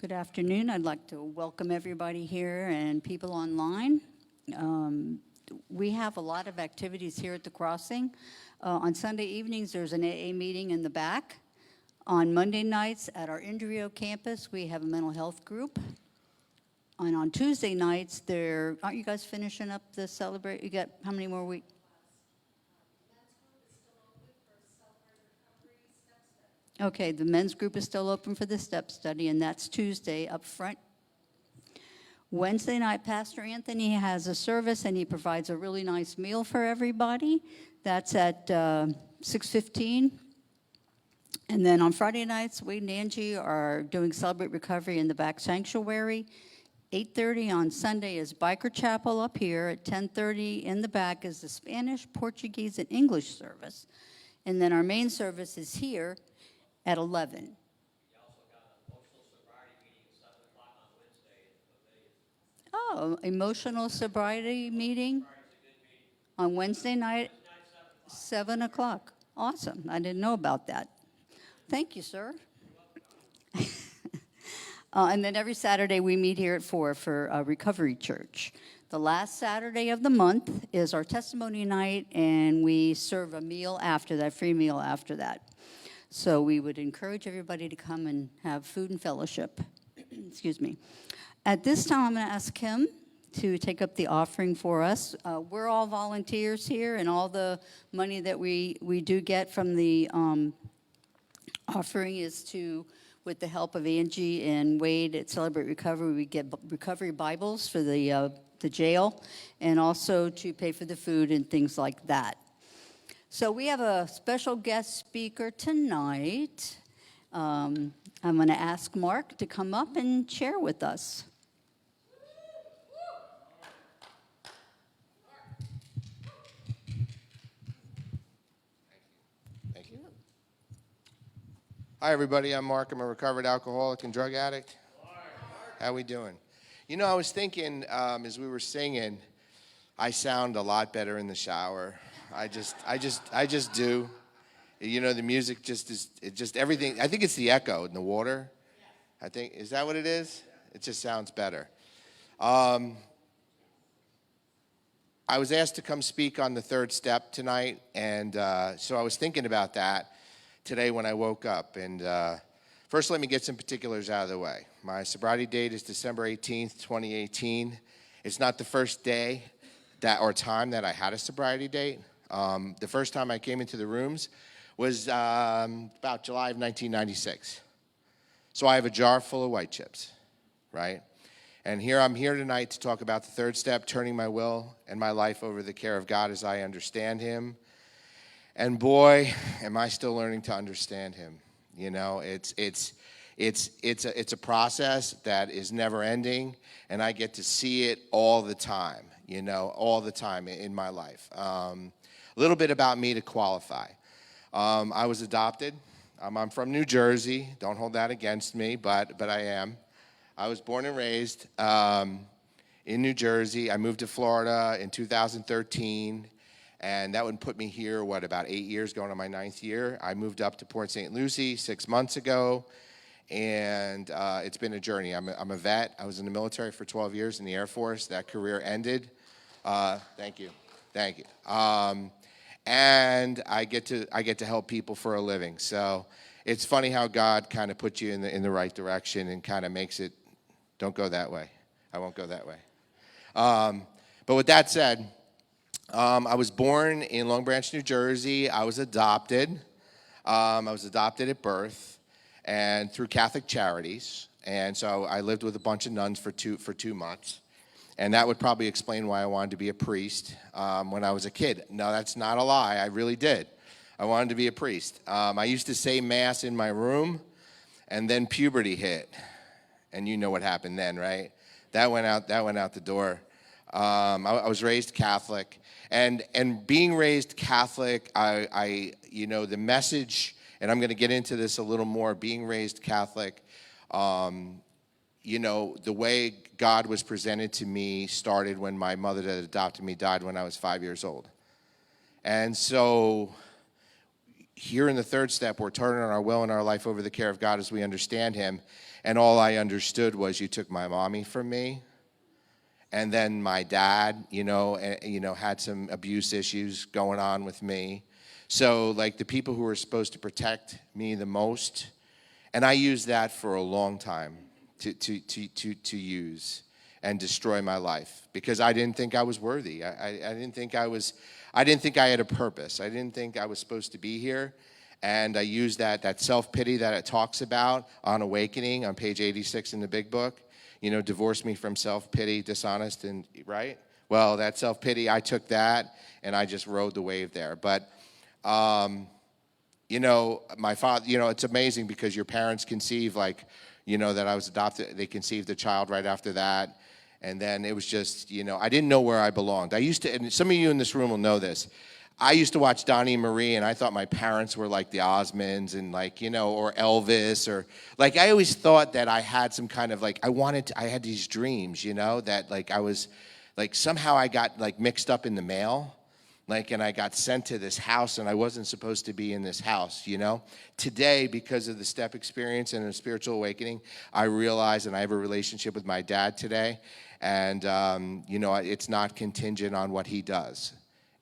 Good afternoon. I'd like to welcome everybody here and people online. We have a lot of activities here at the Crossing. On Sunday evenings, there's an AA meeting in the back. On Monday nights at our Indrio campus, we have a mental health group. And on Tuesday nights, aren't you guys finishing up the celebrate? You got how many more weeks? Okay, the men's group is still open for the step study, and that's Tuesday up front. Wednesday night, Pastor Anthony has a service, and he provides a really nice meal for everybody. That's at 6:15. And then on Friday nights, Wade and Angie are doing Celebrate Recovery in the back sanctuary. 8:30 on Sunday is Biker Chapel up here. At 10:30 in the back is the Spanish, Portuguese, and English service. And then our main service is here at 11. We also got an emotional sobriety meeting at 7 o'clock on Wednesday in the pavilion. Oh, emotional sobriety meeting on Wednesday night, 7 o'clock. Awesome. I didn't know about that. Thank you, sir. And then every Saturday we meet here at 4 for Recovery Church. The last Saturday of the month is our testimony night, and we serve a meal after that, free meal after that. So we would encourage everybody to come and have food and fellowship. Excuse me. At this time, I'm going to ask Kim to take up the offering for us. We're all volunteers here, and all the money that we do get from the offering is to, with the help of Angie and Wade at Celebrate Recovery, we get recovery Bibles for the jail, and also to pay for the food and things like that. So we have a special guest speaker tonight. I'm going to ask Mark to come up and share with us. Thank you. Hi, everybody. I'm Mark. I'm a recovered alcoholic and drug addict. How we doing? You know, I was thinking as we were singing, I sound a lot better in the shower. I just do. You know, the music just everything. I think it's the echo in the water. Is that what it is? It just sounds better. I was asked to come speak on the third step tonight, and so I was thinking about that today when I woke up. And first, let me get some particulars out of the way. My sobriety date is December 18th, 2018. It's not the first day or time that I had a sobriety date. The first time I came into the rooms was about July of 1996. So I have a jar full of white chips, right? And I'm here tonight to talk about the third step, turning my will and my life over the care of God as I understand Him. And boy, am I still learning to understand Him. You know, it's a process that is never ending, and I get to see it all the time. You know, all the time in my life. A little bit about me to qualify. I was adopted. I'm from New Jersey. Don't hold that against me, but I am. I was born and raised in New Jersey. I moved to Florida in 2013, and that would put me here, about 8 years, going on my 9th year. I moved up to Port St. Lucie 6 months ago, and it's been a journey. I'm a vet. I was in the military for 12 years in the Air Force. That career ended. Thank you. And I get to help people for a living. So it's funny how God kind of puts you in the right direction and kind of makes it, don't go that way. I won't go that way. But with that said, I was born in Long Branch, New Jersey. I was adopted. I was adopted at birth and through Catholic Charities. And so I lived with a bunch of nuns for 2 months. And that would probably explain why I wanted to be a priest when I was a kid. No, that's not a lie. I really did. I wanted to be a priest. I used to say Mass in my room, and then puberty hit. And you know what happened then, right? That went out the door. I was raised Catholic. And being raised Catholic, I the message, and I'm going to get into this a little more, being raised Catholic, the way God was presented to me started when my mother that adopted me died when I was 5 years old. And so here in the third step, we're turning our will and our life over the care of God as we understand him. And all I understood was you took my mommy from me. And then my dad, had some abuse issues going on with me. So like the people who were supposed to protect me the most, and I used that for a long time to use and destroy my life because I didn't think I was worthy. I didn't think I had a purpose. I didn't think I was supposed to be here. And I used that self-pity that it talks about on Awakening on page 86 in the big book. Divorce me from self-pity, dishonest, and right? Well, that self-pity, I took that and I just rode the wave there. But, my father, it's amazing because your parents conceive that I was adopted. They conceived a child right after that. And then it was just, I didn't know where I belonged. I used to, and some of you in this room will know this. I used to watch Donnie and Marie, and I thought my parents were like the Osmonds and or Elvis or I always thought that I had some kind of I had these dreams, that I was somehow I got mixed up in the mail, and I got sent to this house and I wasn't supposed to be in this house, Today, because of the step experience and a spiritual awakening, I realize, and I have a relationship with my dad today, and, it's not contingent on what he does.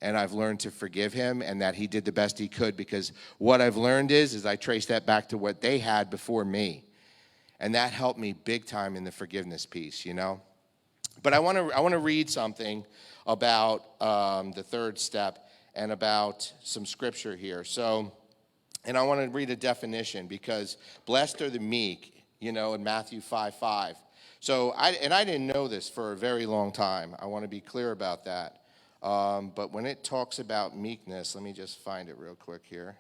And I've learned to forgive him and that he did the best he could because what I've learned is I trace that back to what they had before me. And that helped me big time in the forgiveness piece, But I want to read something about the third step and about some scripture here. So, and I want to read a definition because blessed are the meek, in Matthew 5:5. So, I didn't know this for a very long time. I want to be clear about that. But when it talks about meekness, let me just find it real quick here.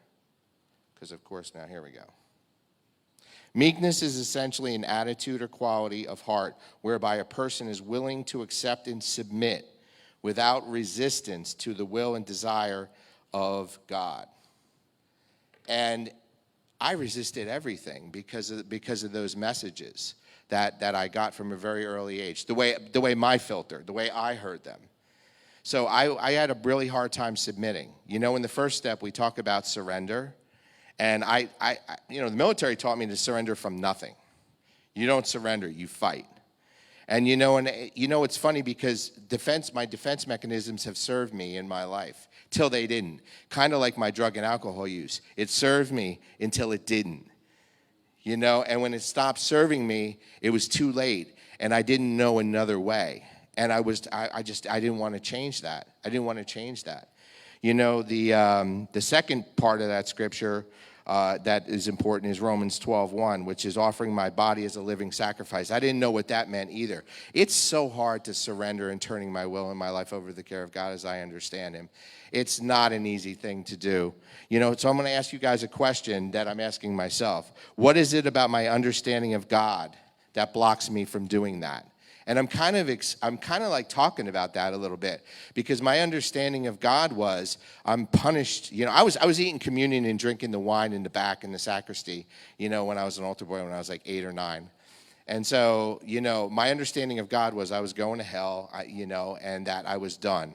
Because, of course, now here we go. Meekness is essentially an attitude or quality of heart whereby a person is willing to accept and submit without resistance to the will and desire of God. And I resisted everything because of those messages that I got from a very early age. The way my filter, the way I heard them. So I had a really hard time submitting. In the first step, we talk about surrender. And the military taught me to surrender from nothing. You don't surrender, you fight. And it's funny because my defense mechanisms have served me in my life till they didn't. Kind of like my drug and alcohol use. It served me until it didn't. And when it stopped serving me, it was too late. And I didn't know another way. And I didn't want to change that. The second part of that scripture that is important is Romans 12:1, which is offering my body as a living sacrifice. I didn't know what that meant either. It's so hard to surrender and turning my will and my life over to the care of God as I understand him. It's not an easy thing to do. So I'm going to ask you guys a question that I'm asking myself. What is it about my understanding of God that blocks me from doing that? And I'm kind of talking about that a little bit because my understanding of God was I'm punished. I was eating communion and drinking the wine in the back in the sacristy, when I was an altar boy when I was 8 or 9. And so, my understanding of God was I was going to hell, and that I was done.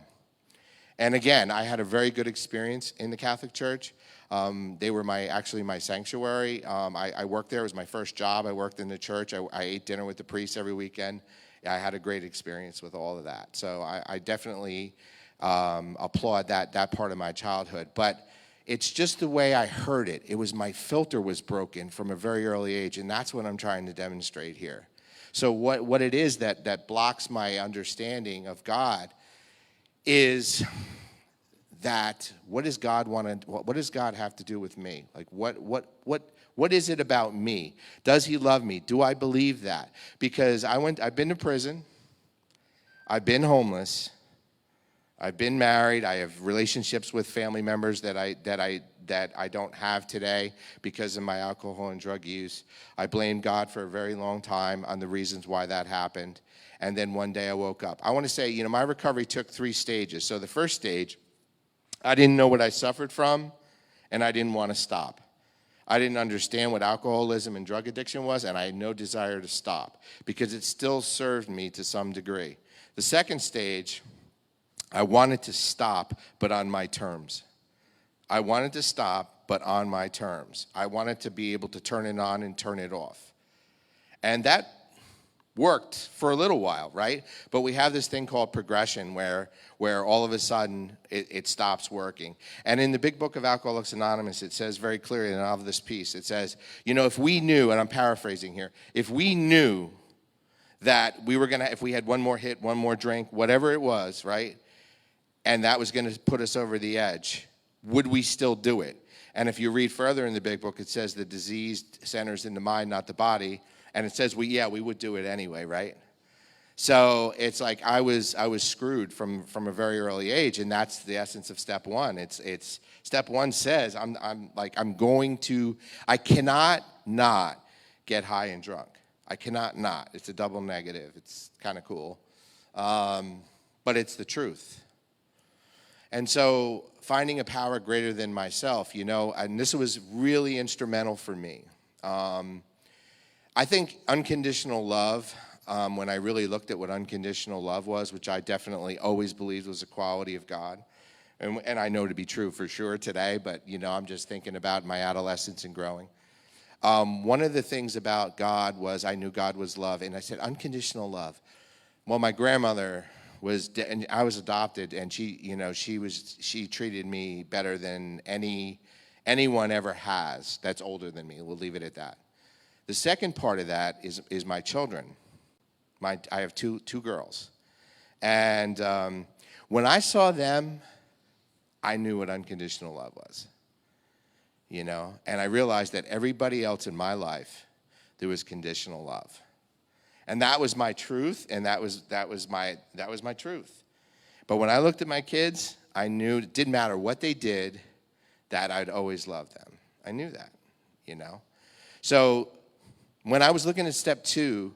And again, I had a very good experience in the Catholic Church. They were my sanctuary. I worked there. It was my first job. I worked in the church. I ate dinner with the priests every weekend. I had a great experience with all of that. So I definitely applaud that part of my childhood. But it's just the way I heard it. It was my filter was broken from a very early age, and that's what I'm trying to demonstrate here. So what it is that blocks my understanding of God is that what does God have to do with me? What is it about me? Does he love me? Do I believe that? Because I've been to prison. I've been homeless. I've been married. I have relationships with family members that I don't have today because of my alcohol and drug use. I blamed God for a very long time on the reasons why that happened. And then one day I woke up. I want to say, my recovery took 3 stages. So the first stage, I didn't know what I suffered from, and I didn't want to stop. I didn't understand what alcoholism and drug addiction was, and I had no desire to stop because it still served me to some degree. The second stage, I wanted to stop, but on my terms. I wanted to stop, but on my terms. I wanted to be able to turn it on and turn it off. And that worked for a little while, right? But we have this thing called progression where all of a sudden it stops working. And in the big book of Alcoholics Anonymous, it says very clearly, and I have this piece, it says, if we knew, and I'm paraphrasing here, if we knew that we were going to, if we had one more hit, one more drink, whatever it was, right? And that was going to put us over the edge, would we still do it? And if you read further in the big book, it says the disease centers in the mind, not the body. And it says, we would do it anyway, right? So it's like I was screwed from a very early age, and that's the essence of step one. It's step one says I cannot not get high and drunk. I cannot not. It's a double negative. It's kind of cool, but it's the truth. And so finding a power greater than myself, and this was really instrumental for me. I think unconditional love, when I really looked at what unconditional love was, which I definitely always believed was a quality of God, and I know to be true for sure today, but, I'm just thinking about my adolescence and growing. One of the things about God was I knew God was love, and I said, unconditional love. Well, my grandmother and I was adopted, and she treated me better than anyone ever has that's older than me. We'll leave it at that. The second part of that is my children. I have two girls. And when I saw them, I knew what unconditional love was. And I realized that everybody else in my life, there was conditional love. And that was my truth, and that was my truth. But when I looked at my kids, I knew it didn't matter what they did, that I'd always love them. I knew that, So when I was looking at step two,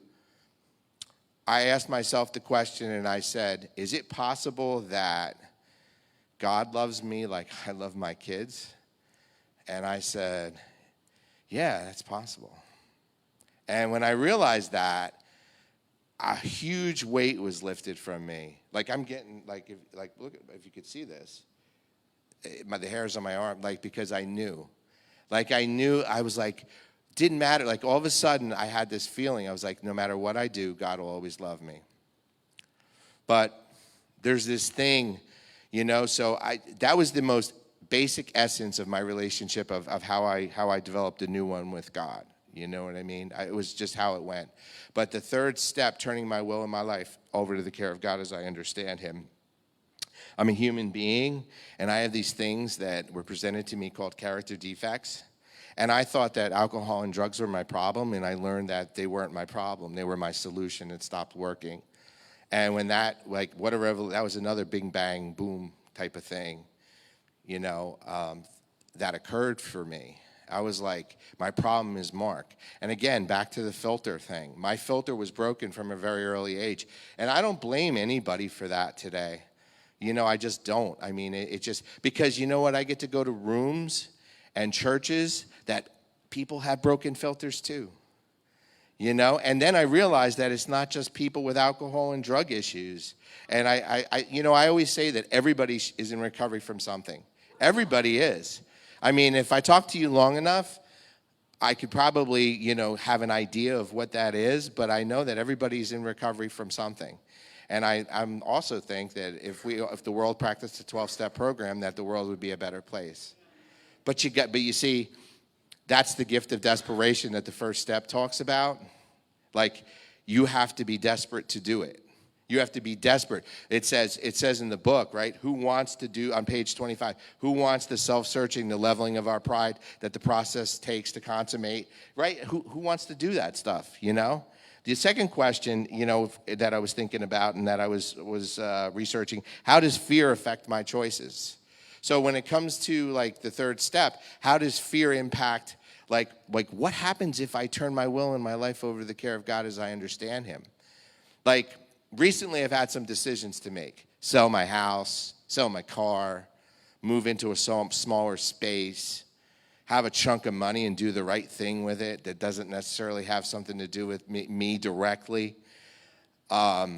I asked myself the question, and I said, is it possible that God loves me like I love my kids? And I said, yeah, that's possible. And when I realized that, a huge weight was lifted from me. Like I'm getting, look, if you could see this, the hairs on my arm, because I knew. I was like, didn't matter. All of a sudden, I had this feeling. I was like, no matter what I do, God will always love me. But there's this thing, so that was the most basic essence of my relationship of how I developed a new one with God. You know what I mean? It was just how it went. But the third step, turning my will and my life over to the care of God as I understand him. I'm a human being, and I have these things that were presented to me called character defects. And I thought that alcohol and drugs were my problem, and I learned that they weren't my problem. They were my solution. It stopped working. And when that was another big bang, boom type of thing, that occurred for me. I was like, my problem is Mark. And again, back to the filter thing. My filter was broken from a very early age. And I don't blame anybody for that today. I just don't. I mean, it just, because you know what? I get to go to rooms and churches that people have broken filters too. And then I realized that it's not just people with alcohol and drug issues. And I always say that everybody is in recovery from something. Everybody is. I mean, if I talk to you long enough, I could probably, have an idea of what that is, but I know that everybody's in recovery from something. And I'm also think that if the world practiced a 12-step program, that the world would be a better place. But you see, that's the gift of desperation that the first step talks about. You have to be desperate to do it. You have to be desperate. It says in the book, right? Who wants to do, on page 25, who wants the self-searching, the leveling of our pride that the process takes to consummate, right? Who wants to do that stuff, The second question, that I was thinking about and that I was researching, how does fear affect my choices? So when it comes to the third step, how does fear impact, what happens if I turn my will and my life over to the care of God as I understand him? Recently I've had some decisions to make. Sell my house, sell my car, move into a smaller space, have a chunk of money and do the right thing with it that doesn't necessarily have something to do with me directly. That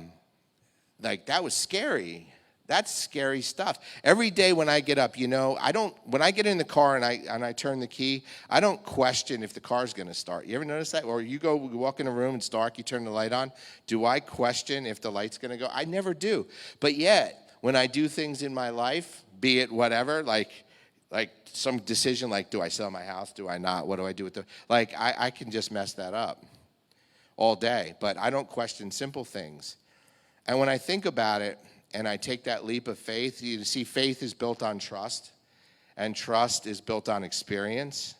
was scary. That's scary stuff. Every day when I get up, when I get in the car and I turn the key, I don't question if the car's going to start. You ever notice that? Or you walk in a room, it's dark, you turn the light on. Do I question if the light's going to go? I never do. But yet, when I do things in my life, be it whatever, like some decision, like do I sell my house? Do I not? What do I do with I can just mess that up all day. But I don't question simple things. And when I think about it, and I take that leap of faith, you see faith is built on trust, and trust is built on experience.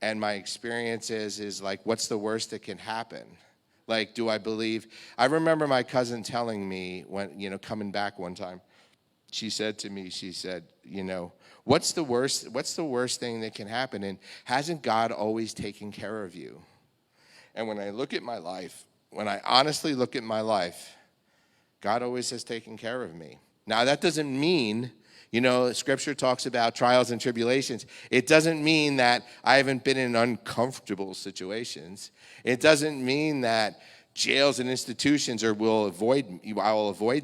And my experience is like, what's the worst that can happen? Like, do I believe? I remember my cousin telling me when, coming back one time, she said to me, what's the worst thing that can happen? And hasn't God always taken care of you? And when I look at my life, when I honestly look at my life, God always has taken care of me. Now, that doesn't mean, Scripture talks about trials and tribulations. It doesn't mean that I haven't been in uncomfortable situations. It doesn't mean that jails and institutions I will avoid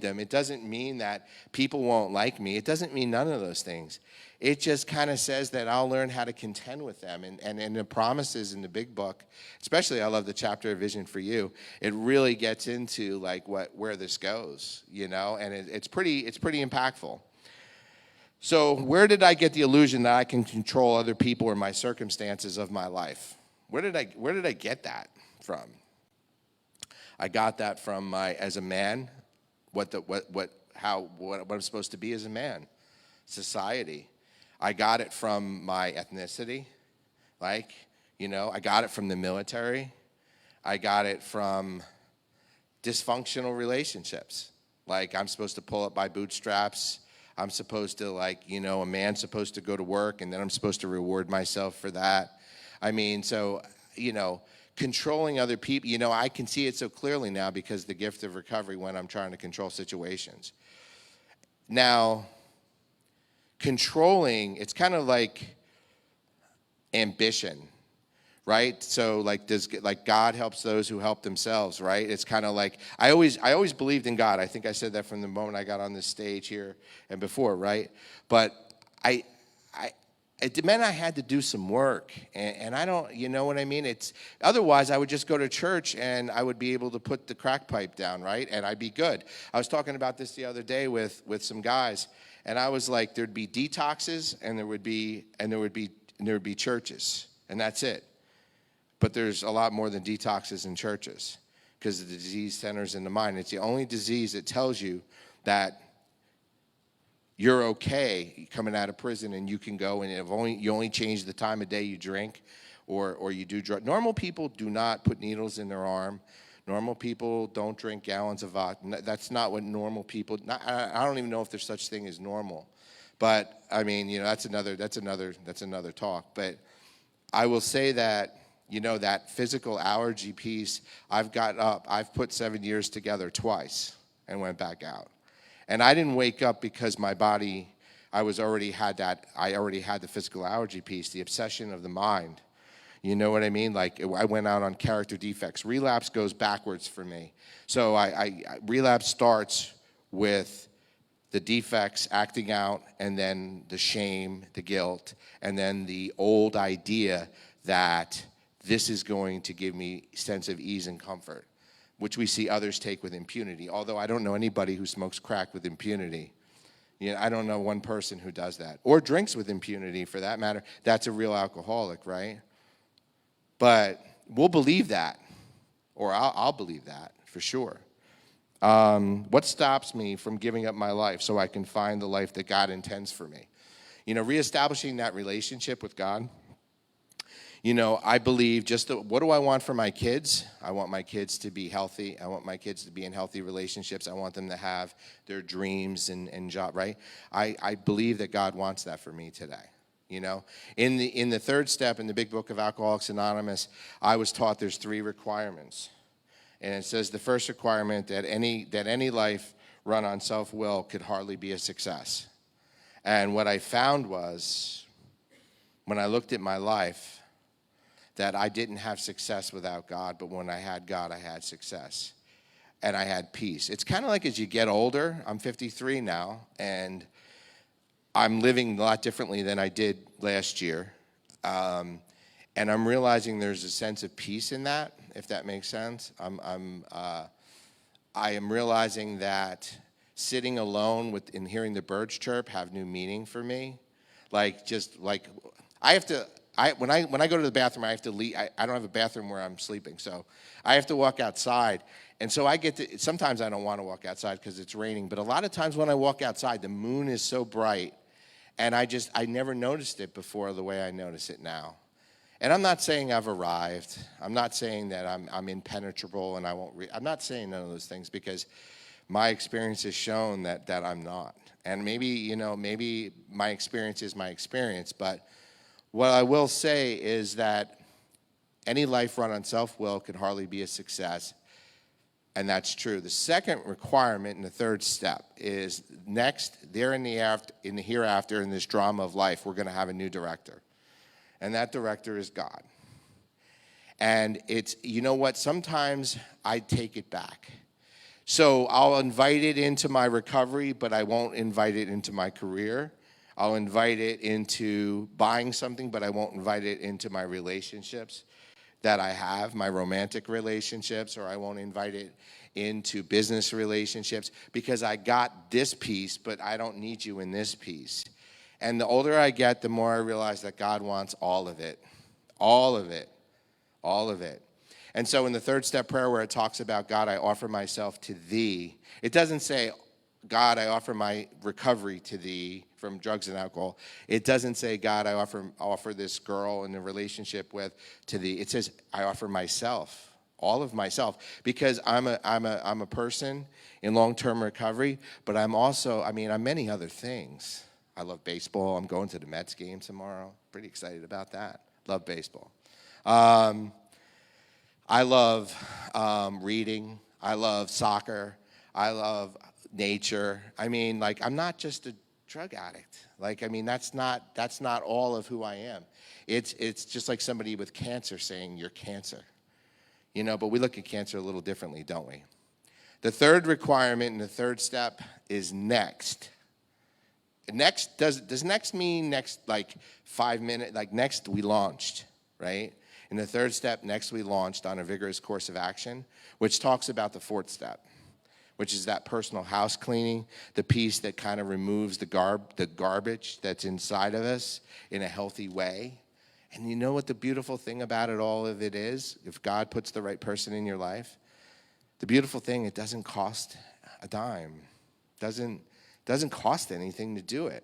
them. It doesn't mean that people won't like me. It doesn't mean none of those things. It just kind of says that I'll learn how to contend with them. And the promises in the big book, especially I love the chapter of Vision for You, it really gets into where this goes, and it's pretty impactful. So where did I get the illusion that I can control other people or my circumstances of my life? Where did I get that from? I got that from as a man, what I'm supposed to be as a man, society. I got it from my ethnicity, I got it from the military. I got it from dysfunctional relationships. I'm supposed to pull up my bootstraps. I'm supposed to, a man's supposed to go to work, and then I'm supposed to reward myself for that. Controlling other people, I can see it so clearly now because the gift of recovery when I'm trying to control situations. Now, controlling, it's kind of like ambition, right? So God helps those who help themselves, right? It's kind of like I always believed in God. I think I said that from the moment I got on this stage here and before, right? But it meant I had to do some work, and I don't, you know what I mean? Otherwise I would just go to church and I would be able to put the crack pipe down, right? And I'd be good. I was talking about this the other day with some guys, and I was like, there'd be detoxes and there would be churches, and that's it. But there's a lot more than detoxes in churches because the disease centers in the mind. It's the only disease that tells you that you're okay coming out of prison and you can go and you only change the time of day you drink or you do drugs. Normal people do not put needles in their arm. Normal people don't drink gallons of vodka. That's not what normal people. I don't even know if there's such thing as normal, but I mean, that's another talk. But I will say that that physical allergy piece. I've put 7 years together twice and went back out, and I didn't wake up because my body. I already had the physical allergy piece, the obsession of the mind. You know what I mean? I went out on character defects. Relapse goes backwards for me. So relapse starts with the defects acting out, and then the shame, the guilt, and then the old idea that this is going to give me a sense of ease and comfort, which we see others take with impunity. Although I don't know anybody who smokes crack with impunity. I don't know one person who does that. Or drinks with impunity, for that matter. That's a real alcoholic, right? But we'll believe that, or I'll believe that for sure. What stops me from giving up my life so I can find the life that God intends for me? Reestablishing that relationship with God. I believe what do I want for my kids? I want my kids to be healthy. I want my kids to be in healthy relationships. I want them to have their dreams and job, right? I believe that God wants that for me today. In the third step in the big book of Alcoholics Anonymous, I was taught there's 3 requirements. And it says the first requirement that any life run on self-will could hardly be a success. And what I found was, when I looked at my life, that I didn't have success without God, but when I had God, I had success. and I had peace. It's kind of like as you get older, I'm 53 now, and I'm living a lot differently than I did last year. And I'm realizing there's a sense of peace in that, if that makes sense. I am realizing that sitting alone and hearing the birds chirp have new meaning for me. I have to, when I go to the bathroom, I have to leave. I don't have a bathroom where I'm sleeping, so I have to walk outside. And so sometimes I don't want to walk outside because it's raining, but a lot of times when I walk outside, the moon is so bright, and I never noticed it before the way I notice it now. And I'm not saying I've arrived. I'm not saying that I'm impenetrable and I won't I'm not saying none of those things, because my experience has shown that I'm not. And maybe my experience is my experience, but what I will say is that any life run on self-will could hardly be a success, and that's true. The second requirement and the third step is next, in the hereafter, in this drama of life, we're going to have a new director. And that director is God. And it's, you know what, sometimes I take it back. So I'll invite it into my recovery, but I won't invite it into my career. I'll invite it into buying something, but I won't invite it into my relationships that I have, my romantic relationships, or I won't invite it into business relationships, because I got this piece, but I don't need you in this piece. And the older I get, the more I realize that God wants all of it, all of it, all of it. And so in the third step prayer where it talks about, God, I offer myself to thee, it doesn't say, God, I offer my recovery to thee from drugs and alcohol. It doesn't say, God, I offer this girl in a relationship with to thee. It says, I offer myself, all of myself, because I'm a person in long-term recovery, but I'm many other things. I love baseball. I'm going to the Mets game tomorrow. Pretty excited about that. Love baseball. I love reading. I love soccer. I love nature. I'm not just a drug addict. That's not all of who I am. It's just like somebody with cancer saying you're cancer. But we look at cancer a little differently, don't we? The third requirement in the third step is next. Next, does next mean next 5 minutes? Next we launched, right? In the third step, next we launched on a vigorous course of action, which talks about the fourth step, which is that personal house cleaning, the piece that kind of removes the garbage that's inside of us in a healthy way. And you know what the beautiful thing about all of it is? If God puts the right person in your life, the beautiful thing, it doesn't cost a dime. Doesn't cost anything to do it.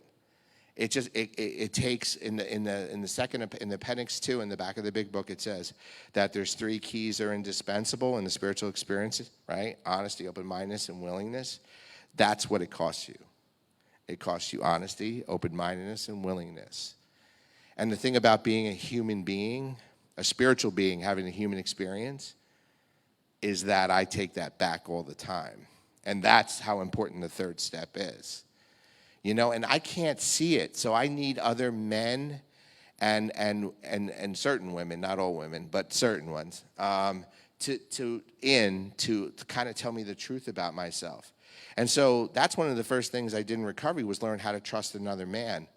It takes in the appendix 2 in the back of the big book, it says that there's 3 keys that are indispensable in the spiritual experiences, right? Honesty, open-mindedness, and willingness. That's what it costs you. It costs you honesty, open-mindedness, and willingness. And the thing about being a human being, a spiritual being having a human experience, is that I take that back all the time. And that's how important the third step is. And I can't see it, so I need other men and certain women, not all women, but certain ones, to kind of tell me the truth about myself. And so that's one of the first things I did in recovery, was learn how to trust another man.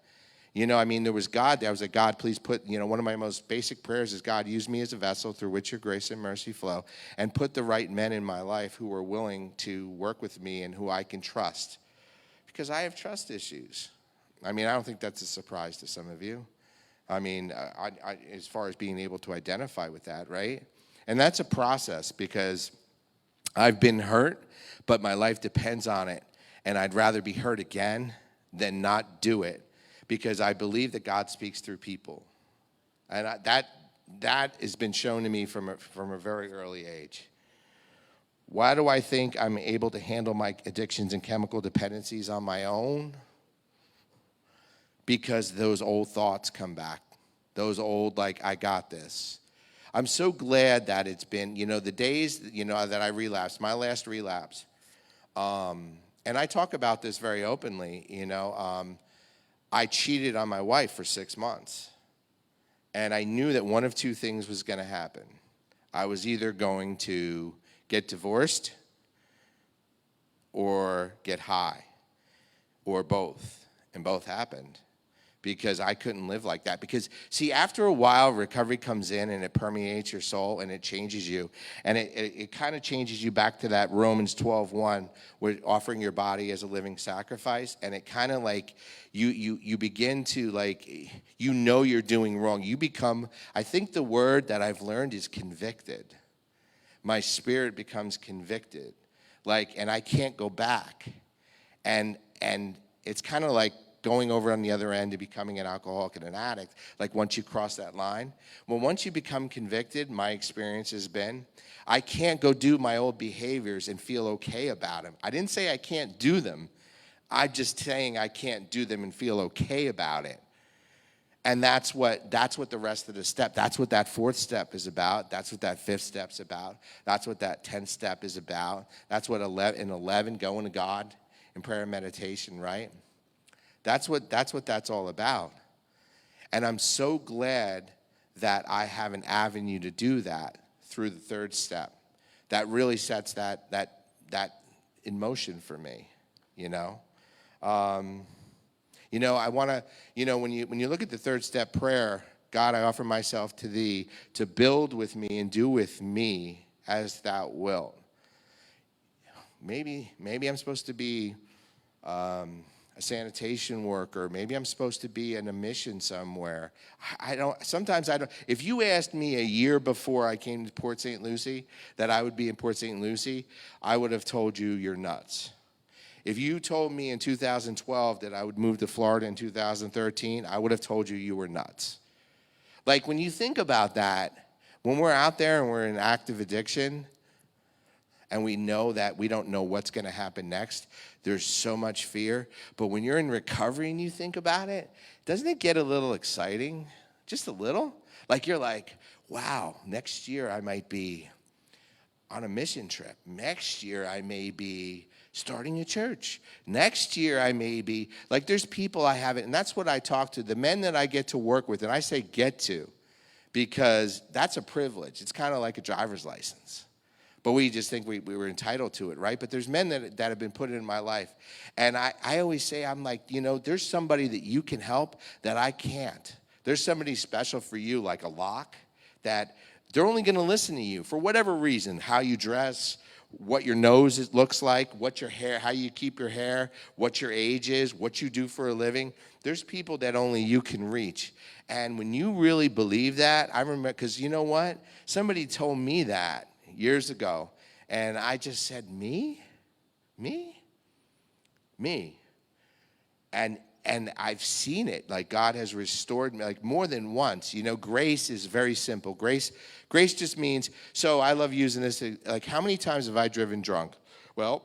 There was God there. I was like, God, please put, one of my most basic prayers is, God, use me as a vessel through which your grace and mercy flow, and put the right men in my life who are willing to work with me and who I can trust. Because I have trust issues. I don't think that's a surprise to some of you. As far as being able to identify with that, right? And that's a process, because I've been hurt, but my life depends on it. And I'd rather be hurt again than not do it, because I believe that God speaks through people. And that has been shown to me from a very early age. Why do I think I'm able to handle my addictions and chemical dependencies on my own? Because those old thoughts come back. Those old, I got this. I'm so glad that it's been, the days, that I relapsed, my last relapse. And I talk about this very openly, I cheated on my wife for 6 months. And I knew that one of two things was going to happen. I was either going to get divorced, or get high, or both. And both happened because I couldn't live like that. Because, see, after a while, recovery comes in and it permeates your soul and it changes you. And it kind of changes you back to that Romans 12:1, where offering your body as a living sacrifice. And it kind of like, you begin to, like, you know you're doing wrong. You become, I think the word that I've learned is convicted. My spirit becomes convicted. Like, and I can't go back. And it's kind of like going over on the other end to becoming an alcoholic and an addict, like once you cross that line. Well, once you become convicted, my experience has been, I can't go do my old behaviors and feel okay about them. I didn't say I can't do them. I'm just saying I can't do them and feel okay about it. And that's what the rest of the step, that's what that fourth step is about. That's what that fifth step's about. That's what that 10th step is about. That's what 11, going to God in prayer and meditation, right? That's what that's all about. And I'm so glad that I have an avenue to do that through the third step. That really sets that in motion for me, you know? You know, I want to, you know, when you look at the third step prayer, God, I offer myself to thee to build with me and do with me as thou wilt. Maybe I'm supposed to be a sanitation worker. Maybe I'm supposed to be in a mission somewhere. Sometimes I don't. If you asked me a year before I came to Port St. Lucie that I would be in Port St. Lucie, I would have told you you're nuts. If you told me in 2012 that I would move to Florida in 2013, I would have told you you were nuts. Like, when you think about that, when we're out there and we're in active addiction, and we know that we don't know what's going to happen next, there's so much fear. But when you're in recovery and you think about it, doesn't it get a little exciting? Just a little? Like, you're like, wow, next year I might be on a mission trip. Next year I may be starting a church. Next year I may be, like, there's people I haven't, and that's what I talk to, the men that I get to work with, and I say get to, because that's a privilege. It's kind of like a driver's license. But we just think we were entitled to it, right? But there's men that have been put in my life. And I always say, I'm like, you know, there's somebody that you can help that I can't. There's somebody special for you, like a lock, that they're only going to listen to you for whatever reason, how you dress, what your nose looks like, what your hair, how you keep your hair, what your age is, what you do for a living. There's people that only you can reach. And when you really believe that, I remember, because you know what? Somebody told me that years ago, and I just said, me? And I've seen it. Like, God has restored me, like, more than once. You know, grace is very simple. Grace just means, so I love using this, like, how many times have I driven drunk? Well,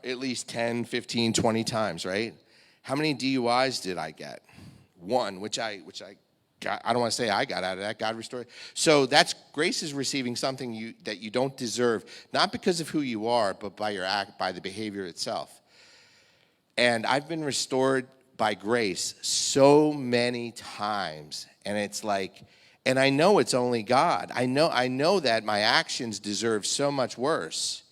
at least 10, 15, 20 times, right? How many DUIs did I get? One, which I got, I don't want to say I got out of that. God restored. So that's, grace is receiving something that you don't deserve, not because of who you are, but by your act, by the behavior itself. And I've been restored by grace so many times, and it's like, and I know it's only God. I know that my actions deserve so much worse.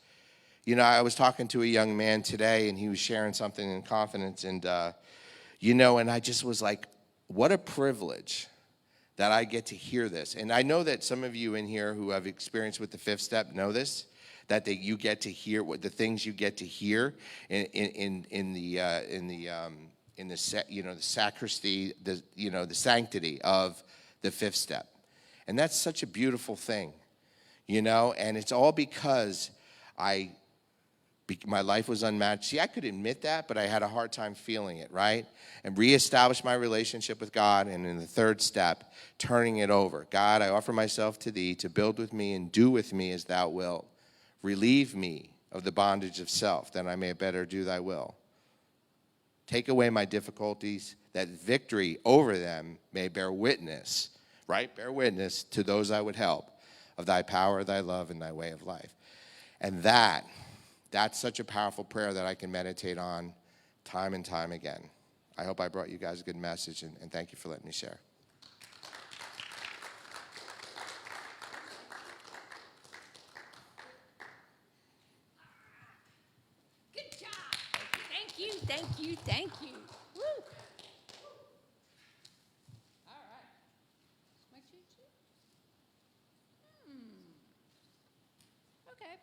You know, I was talking to a young man today, and he was sharing something in confidence, and you know, and I just was like, what a privilege that I get to hear this. And I know that some of you in here who have experience with the fifth step know this, that you get to hear what the things you get to hear in the sacristy, the sanctity of the fifth step. And that's such a beautiful thing, you know, and it's all because my life was unmatched. See, I could admit that, but I had a hard time feeling it, right? And reestablish my relationship with God, and in the third step, turning it over. God, I offer myself to thee to build with me and do with me as thou wilt. Relieve me of the bondage of self, that I may better do thy will. Take away my difficulties, that victory over them may bear witness, right? Bear witness to those I would help of thy power, thy love, and thy way of life. And that's such a powerful prayer that I can meditate on time and time again. I hope I brought you guys a good message, and thank you for letting me share. Thank you. Woo. All right. My cheat sheet? Okay.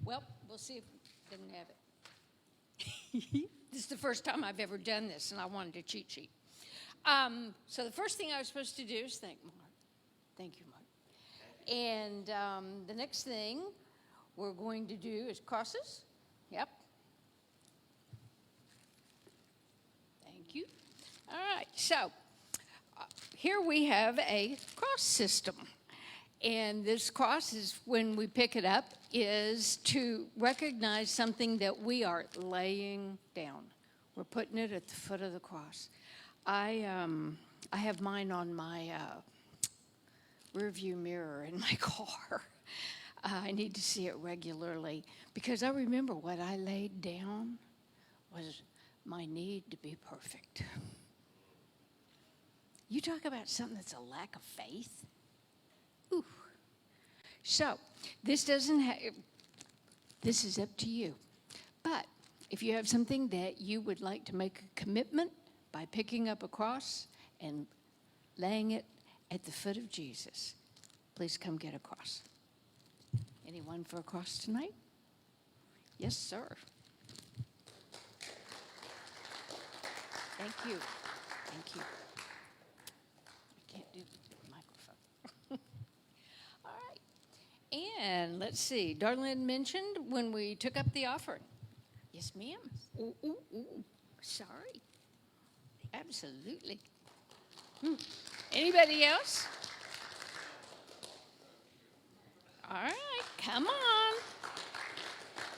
Well, we'll see if it doesn't have it. This is the first time I've ever done this, and I wanted a cheat sheet. So the first thing I was supposed to do is thank Mark. Thank you, Mark. And the next thing we're going to do is crosses. Yep. Thank you. All right. So here we have a cross system. And this cross is, when we pick it up, is to recognize something that we are laying down. We're putting it at the foot of the cross. I have mine on my rear view mirror in my car. I need to see it regularly because I remember what I laid down was my need to be perfect. You talk about something that's a lack of faith. Ooh. So this is up to you. But if you have something that you would like to make a commitment by picking up a cross and laying it at the foot of Jesus, please come get a cross. Anyone for a cross tonight? Yes, sir. Thank you. Thank you. I can't do the microphone. All right. And let's see. Darlene mentioned when we took up the offering. Yes, ma'am. Ooh, ooh, ooh. Sorry. Absolutely. Anybody else? All right, come on.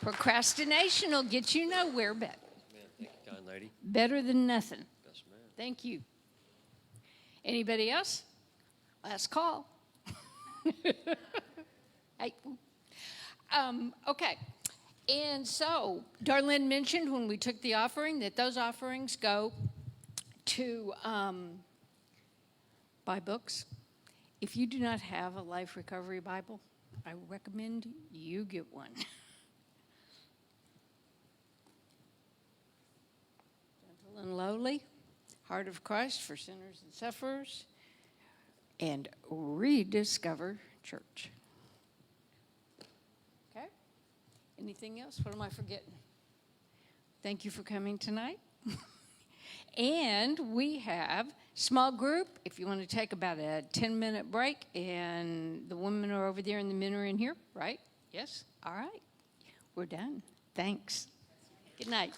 Procrastination will get you nowhere, but Thank you, kind lady. better than nothing. Yes, ma'am. Thank you. Anybody else? Last call. Hey. Okay. And so Darlene mentioned when we took the offering that those offerings go to buy books. If you do not have a Life Recovery Bible, I recommend you get one. Gentle and lowly, Heart of Christ for sinners and sufferers, and Rediscover Church. Okay? Anything else? What am I forgetting? Thank you for coming tonight. And we have small group, if you want to take about a 10-minute break, and the women are over there and the men are in here, right? Yes? All right. We're done. Thanks. Good night.